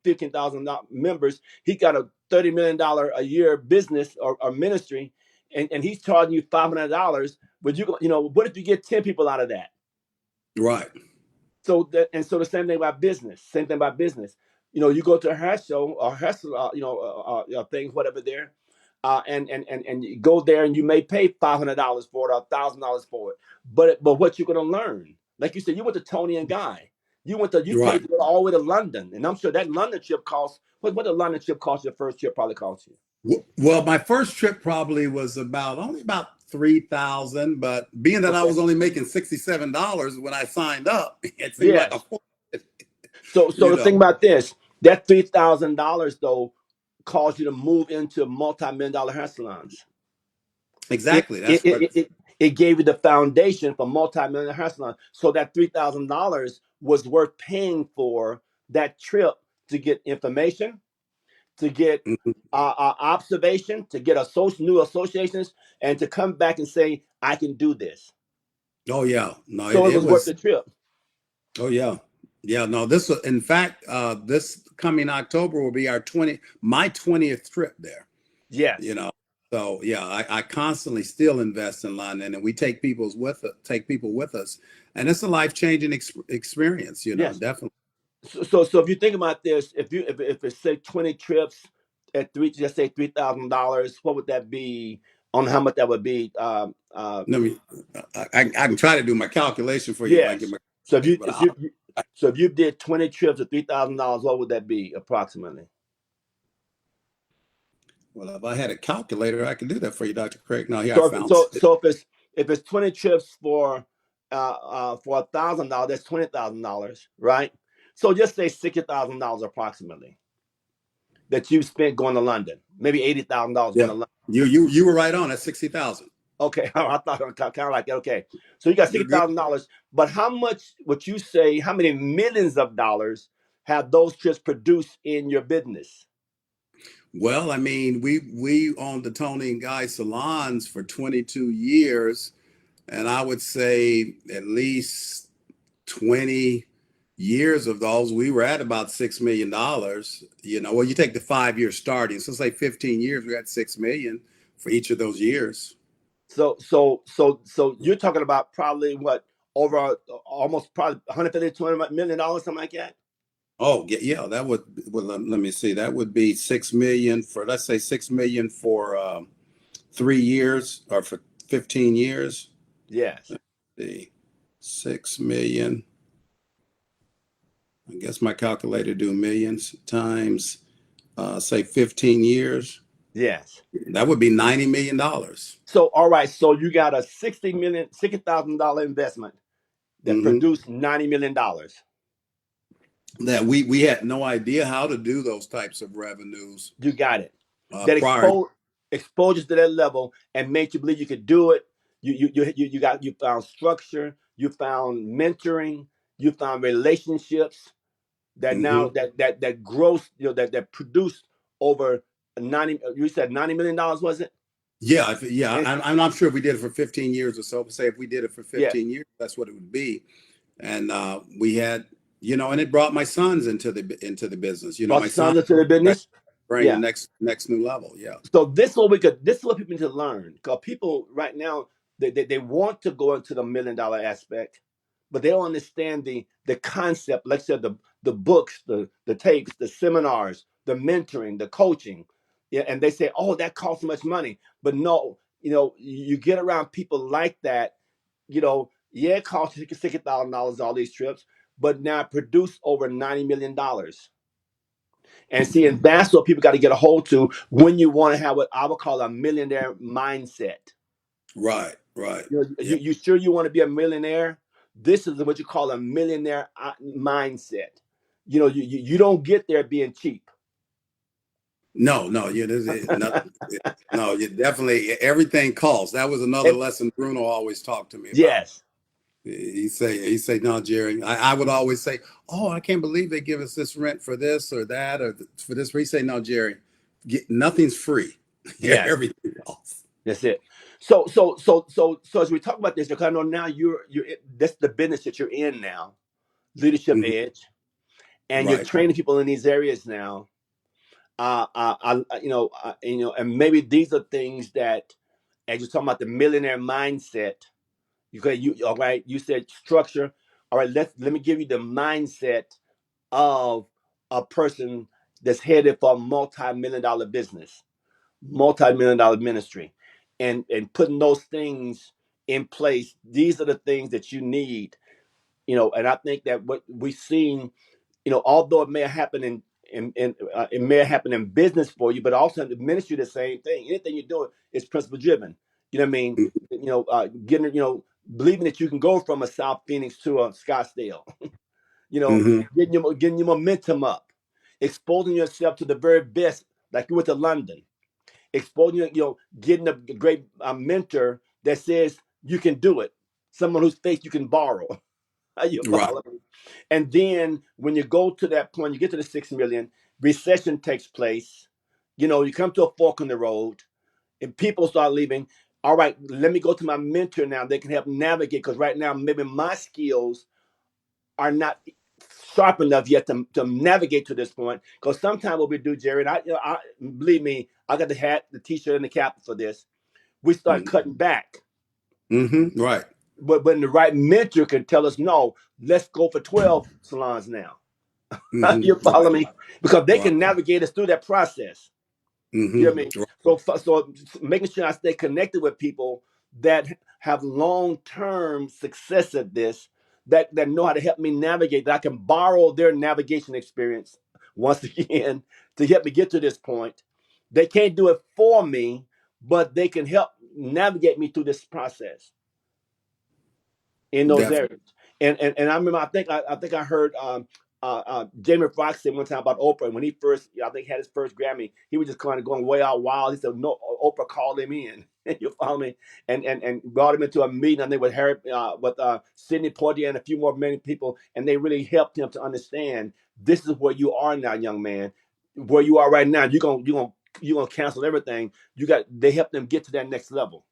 15,000 members, he got a $30 million a year business or ministry, and he's charging you $500. But what if you get 10 people out of that? right. So the same thing about business. Same thing about business. You go to a hair show or hair things, whatever there, and you go there and you may pay $500 for it or $1,000 for it. But what you're gonna learn, like you said, you went to Tony and Guy. You Right. paid to go all the way to London, and I'm sure that London trip cost. What did London trip cost? Your first trip probably cost you. Well, my first trip probably was only about 3,000, but being that I Okay. was only making $67 when I signed up, it seemed like a Yes. fortune, So you the know. thing about this, that $3,000 though caused you to move into multi-million-dollar hair salons. It Exactly. it, That's it, what. it, it it gave you the foundation for multi-million hair salon. So that $3,000 was worth paying for that trip to get information, to get Mhm. observation, to get new associations, and to come back and say, I can do this. Oh yeah, no, So it it was worth the was. trip. Oh yeah, yeah. No, this was, in fact, this coming October will be my 20th trip there. Yes. You know, so yeah, I constantly still invest in London, and we take people with us, and it's a life changing experience. Yes. Definitely. So if you think about this, if it's say 20 trips at just say $3,000, what would that be on how much that would be? Let me. I can try to do my calculation for you if I get Yes. my So calculator, but if you did 20 trips at $3,000, what would that be approximately? well, if I had a calculator, I could do that for you, Dr. Craig. No, here I So found so it. so if it's 20 trips for $1,000, that's $20,000, right? So just say $60,000 approximately that you spent going to London. Maybe $80,000 going Yeah, to London. you were right on at 60,000. Okay, I thought kind of like that. Okay, so you got You're sixty good. thousand dollars, but how much would you say? How many millions of dollars have those trips produced in your business? Well, I mean, we owned the Tony and Guy salons for 22 years, and I would say at least 20 years of those, we were at about $6 million. Well, you take the 5 years starting, so say 15 years, we had 6 million for each of those years. So you're talking about probably what, over almost probably 150 $200 million, something like that. Oh, yeah, that would, well, let me see, that would be 6 million for, let's say 6 million for 3 years or for 15 years. Yes, The 6 million. I guess my calculator do millions times, say 15 years. yes. That would be $90 million. So all right, so you got a $60,000 investment that Hmm. produced $90 million. That we had no idea how to do those types of revenues You got it. That prior. exposed you to that level and made you believe you could do it. You found structure, you found mentoring, you found relationships that now Hmm. that gross, that produced over 90, you said $90 million, was it? Yeah, yeah. And I'm not sure if we did it for 15 years or so. But say if we did it for yes, 15 years, that's what it would be. And we had, and it brought my sons into the business. brought My your son sons into the ready to business. bring the Yeah. next new level. Yeah. So this is what people need to learn, because people right now, they want to go into the $1 million aspect, but they don't understand the concept. Like I said, the books, the tapes, the seminars, the mentoring, the coaching. Yeah, and they say, oh, that costs so much money. But no, you get around people like that, yeah, it costs you $60,000 all these trips, but now produce over $90 million. And see, and that's what people got to get a hold to when you want to have what I would call a millionaire mindset. Right. Right. Yeah. You sure you want to be a millionaire? This is what you call a millionaire mindset. You don't get there being cheap. No, no, yeah, nothing. No, you definitely everything costs. That was another lesson Bruno always talked to me about. Yes, He say, no, Jerry. I would always say, oh, I can't believe they give us this rent for this or that or for this. He say, no, Jerry, nothing's free. yes, Everything costs. that's it. So as we talk about this, because I know now that's the business that you're in now, Leadership Mhm. Edge, and you're Right. training people in these areas now. And maybe these are things that, as you're talking about the millionaire mindset, all right, you said structure. All right, let me give you the mindset of a person that's headed for a multi-million dollar business, multi-million dollar ministry, and putting those things in place. These are the things that you need, and I think that what we've seen, although it may happen it may happen in business for you, but also in the ministry, the same thing. Anything you're doing is principle driven. You know what I mean? Getting, believing that you can go from a South Phoenix to a Scottsdale. Mm-hmm. Getting your momentum up, exposing yourself to the very best, like you went to London, exposing getting a great mentor that says you can do it, someone whose faith you can borrow. You Right. follow me? And then when you go to that point, you get to the 6 million, recession takes place. You come to a fork in the road, and people start leaving. All right, let me go to my mentor now. They can help navigate, because right now maybe my skills are not sharp enough yet to navigate to this point. Because sometimes what we do, Jerry, and I believe me, I got the hat, the t-shirt, and the cap for this. We start cutting back. Mm-hmm. Right. But when the right mentor can tell us, no, let's go for 12 salons now. You Mm-hmm. follow Right. me? Because they Right. can navigate us through that process. You know what I mean? Mm-hmm. So making sure I stay connected with people that have long-term success at this, that know how to help me navigate, that I can borrow their navigation experience once again to help me get to this point. They can't do it for me, but they can help navigate me through this process in those Definitely. areas. And I remember, I think I heard Jamie Foxx say one time about Oprah. When he first, I think, had his first Grammy, he was just kind of going way out wild. He said, no, Oprah called him in. You follow me? And brought him into a meeting, I think, with Harry, with Sidney Poitier and a few more many people, and they really helped him to understand, this is where you are now, young man. Where you are right now, you're gonna cancel everything. They helped them get to that next level.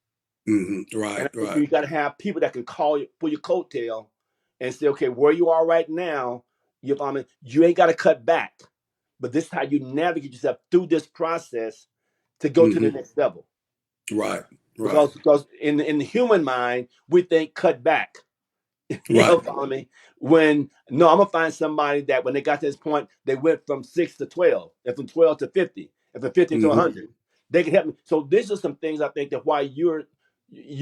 Mm-hmm. And Right. I think Right. you got to have people that can call you, pull your coattail, and say, okay, where you are right now, you ain't got to cut back, but this is how you navigate yourself through this process to go to the Mm-hmm. next level. Right. Right. Because in the human mind, we think cut back. Right. Follow me? When no, I'm gonna find somebody that when they got to this point, they went from 6 to 12, and from 12 to 50, and from 50 to Mm-hmm. 100. They can help me. So these are some things I think that why you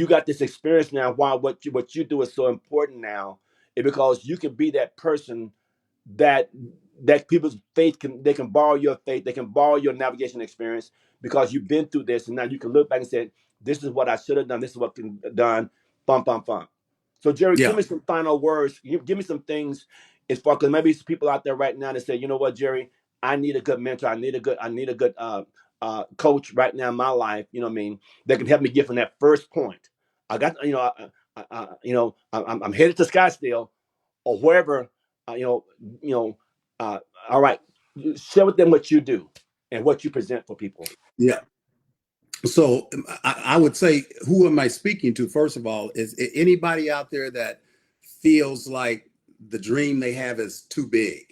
got this experience now. Why what you do is so important now, is because you can be that person that people's faith they can borrow your faith, they can borrow your navigation experience, because you've been through this, and now you can look back and say, this is what I should have done, this is what can done, bum bum bum. So Jerry, give Yeah. me some final words. Give me some things as far, because maybe some people out there right now that say, you know what, Jerry, I need a good mentor, I need a good coach right now in my life, you know what I mean, that can help me get from that first point. I got, I'm headed to Scottsdale or wherever, uh, you know, you know, all right, share with them what you do and what you present for people. Yeah. So I would say, who am I speaking to? First of all, is anybody out there that feels like the dream they have is too big,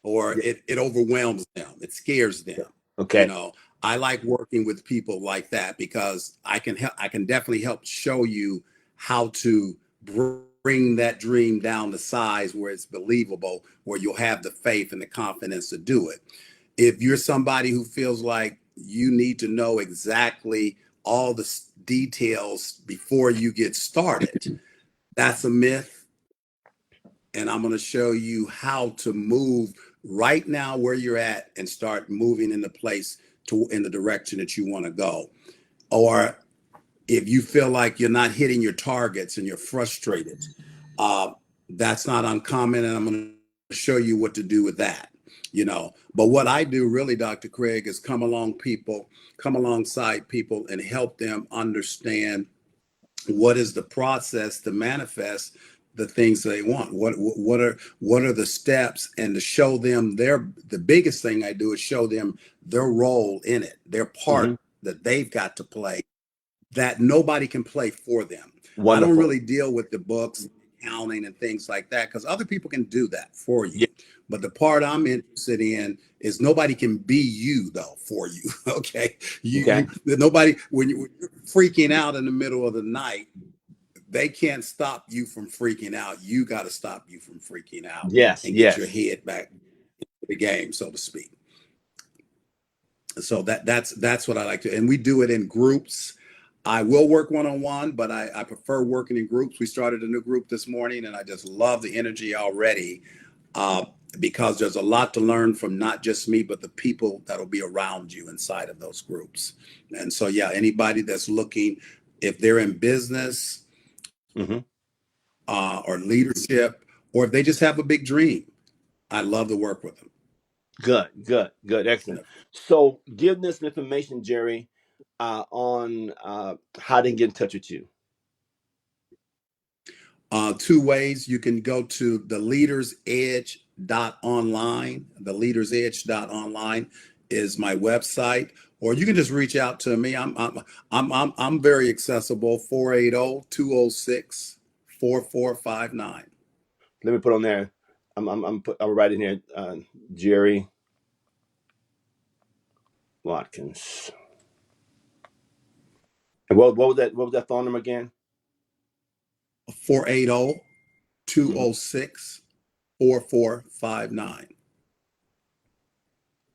or Yeah. it overwhelms them, it scares them. You Okay. know, I like working with people like that because I can definitely help show you how to bring that dream down to size where it's believable, where you'll have the faith and the confidence to do it. If you're somebody who feels like you need to know exactly all the details before you get started, that's a myth. And I'm going to show you how to move right now where you're at and start moving in the place in the direction that you want to go. Or if you feel like you're not hitting your targets and you're frustrated, uh, that's not uncommon, and I'm going to show you what to do with that. But what I do really, Dr. Craig, is come alongside people and help them understand what is the process to manifest the things they want. What are the steps, and to show them the biggest thing I do is show them their role in it, their part that they've got to play, that nobody can play for them. I don't Wonderful. really deal with the books, accounting, and things like that, because other people can do that for you. Yeah. But the part I'm interested in is nobody can be you though for you. Okay, Okay. nobody, when you're freaking out in the middle of the night, they can't stop you from freaking out. You got to stop you from freaking out Yes. and get your Yes. head back to the game, so to speak. So that's what I like to, and we do it in groups. I will work one-on-one, but I prefer working in groups. We started a new group this morning, and I just love the energy already, because there's a lot to learn from not just me, but the people that'll be around you inside of those groups. And so, yeah, anybody that's looking, if they're in business, or leadership, or if they just have a big dream, I love to work with them. Good. Excellent. So give this information, Gerry, on how to get in touch with you. Two ways. You can go to theleadersedge.online. Theleadersedge.online is my website, or you can just reach out to me. I'm very accessible. 480-206-4459. Let me put on there. I'll write in here, Gerry Watkins. And what was that? What was that phone number again? 480-206-4459.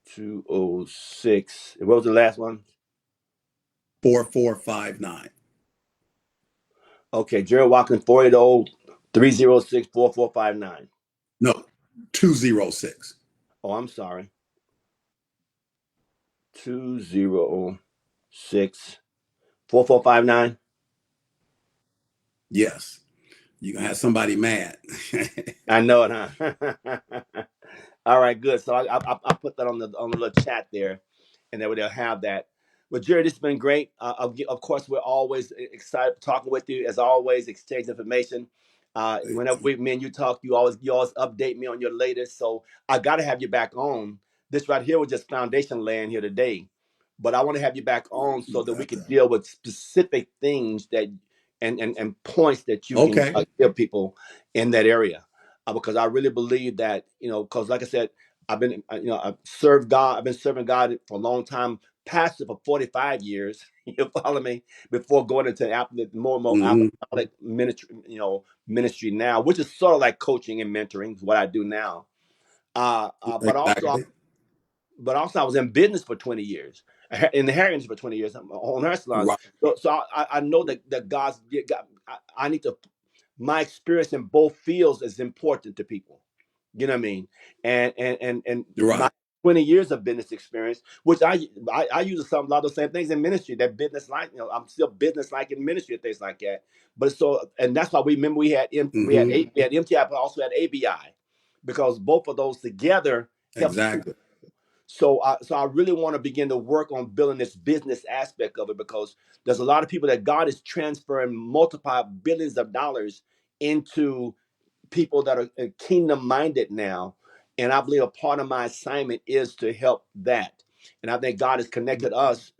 206. What was the last one? 4459. Okay, Gerry Watkins, 480-306-4459. No, 206. Oh, I'm sorry. 206-4459. Yes. You're going to have somebody mad. I know it, huh? All right, good. So I put that on the little chat there, and then they'll have that. But Gerry, this has been great. Of course, we're always excited talking with you. As always, exchange information. Whenever me and you talk, you always update me on your latest. So I got to have you back on. This right here was just foundation laying here today, but I want to have you back on so that we can deal with specific things that and points that you can Okay. give people in that area. Because I really believe that, because like I said, I've been, I've served God. I've been serving God for a long time, pastor for 45 years. You follow me? Before going into more and more apostolic ministry now, which is sort of like coaching and mentoring, is what I do now. But also, Exactly. I was in business for 20 years, in the hair industry for 20 years, on hair salons. Right. So I know that God, I need to, my experience in both fields is important to people. You know what I mean? And my Right. 20 years of business experience, which I use a lot of the same things in ministry. That business like, I'm still business like in ministry and things like that. But so, and that's why we remember we had MTI, but also had ABI, because both of those together help. Exactly. So I really want to begin to work on building this business aspect of it, because there's a lot of people that God is transferring multiple billions of dollars into people that are kingdom minded now. And I believe a part of my assignment is to help that. And I think God has connected us,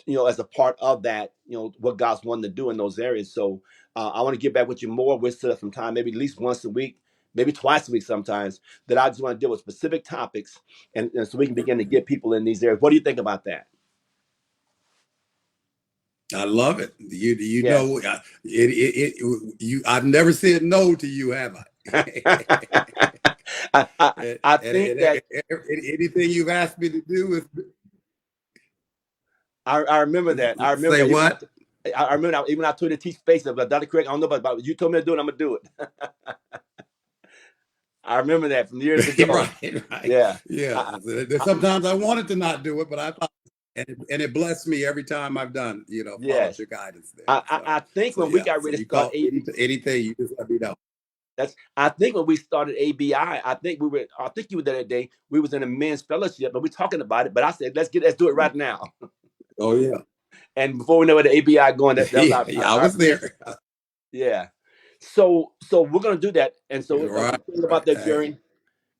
as a part of that, what God's wanting to do in those areas. So I want to get back with you more. We'll set up some time, maybe at least once a week, maybe twice a week sometimes, that I just want to deal with specific topics, and so we can begin to get people in these areas. What do you think about that? I love it. You Yes. know, I've never said no to you, have I? I think that Anything you've asked me to do is I remember that. I remember say that. what? I remember that, even I told you to teach space, but Dr. Craig, I don't know about you told me to do it, I'm gonna do it. I remember that from years ago. Right, right. Yeah. Yeah. I, Sometimes I wanted to not do it, but I thought. and it blessed me every time I've done, followed Yes. your guidance there. I think So when we yeah. got So ready to you start call anything, you just let me know. I think when we started ABI, I think you were there that day. We was in a men's fellowship, but we talking about it. But I said, let's do it right now. Oh yeah. And before we know where the ABI going, that was Yeah, yeah, I our was men's. there. Yeah. So we're gonna do that. And so Right, the thing right. about that Hey, journey,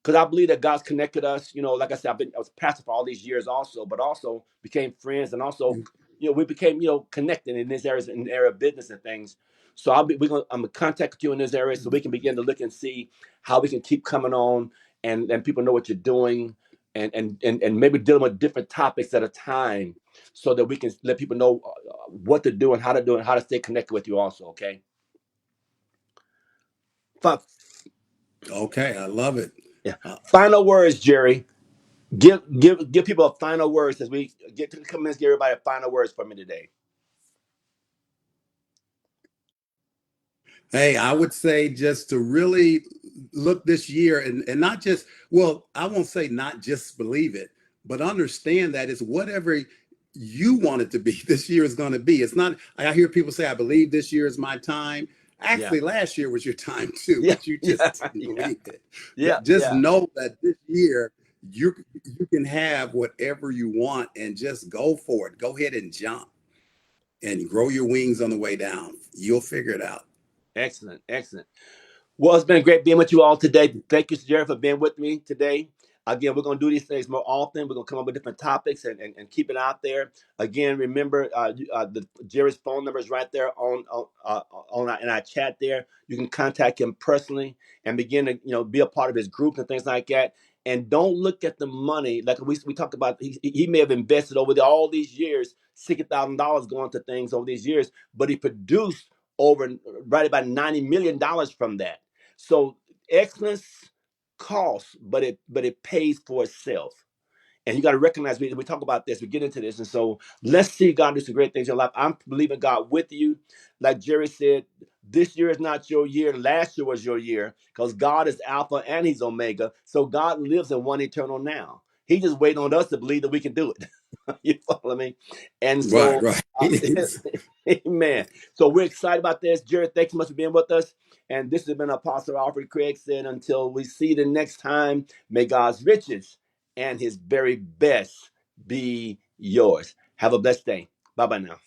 because I believe that God's connected us. Like I said, I was pastor for all these years also, but also became friends, and also, we became connected in this area, in the area of business and things. So I'm gonna contact you in this area so we can begin to look and see how we can keep coming on, and people know what you're doing, and maybe dealing with different topics at a time, so that we can let people know what to do and how to do it, and how to stay connected with you also. Okay. Fi- okay, I love it. Yeah. Uh, Final words, Jerry. Give people a final words as we get to the comments. Give everybody a final words for me today. Hey, I would say just to really look this year and not just, well, I won't say not just believe it, but understand that it's whatever you want it to be, this year is going to be. It's not, I hear people say, I believe this year is my time. Yeah, Actually, last year was your time too, yeah, but you yeah, just didn't yeah, believe it. yeah, Just yeah. know that this year you can have whatever you want and just go for it. Go ahead and jump and grow your wings on the way down. You'll figure it out. Excellent, excellent. Well, it's been great being with you all today. Thank you, Jerry, for being with me today. Again, we're going to do these things more often. We're going to come up with different topics and keep it out there. Again, remember, Jerry's phone number is right there in our chat there. You can contact him personally and begin to be a part of his groups and things like that. And don't look at the money like we talked about. He may have invested over all these years $60,000 going to things over these years, but he produced over right about $90 million from that. So excellence costs, but it pays for itself. And you got to recognize we talk about this, we get into this. And so let's see God do some great things in your life. I'm believing God with you. Like Jerry said, this year is not your year. Last year was your year because God is Alpha and He's Omega. So God lives in one eternal now. He just waiting on us to believe that we can do it. You follow me? And Right, so, right. amen. So we're excited about this. Jared, thanks so much for being with us. And this has been Apostle Alfred Craig said, until we see you the next time, may God's riches and his very best be yours. Have a blessed day. Bye bye now.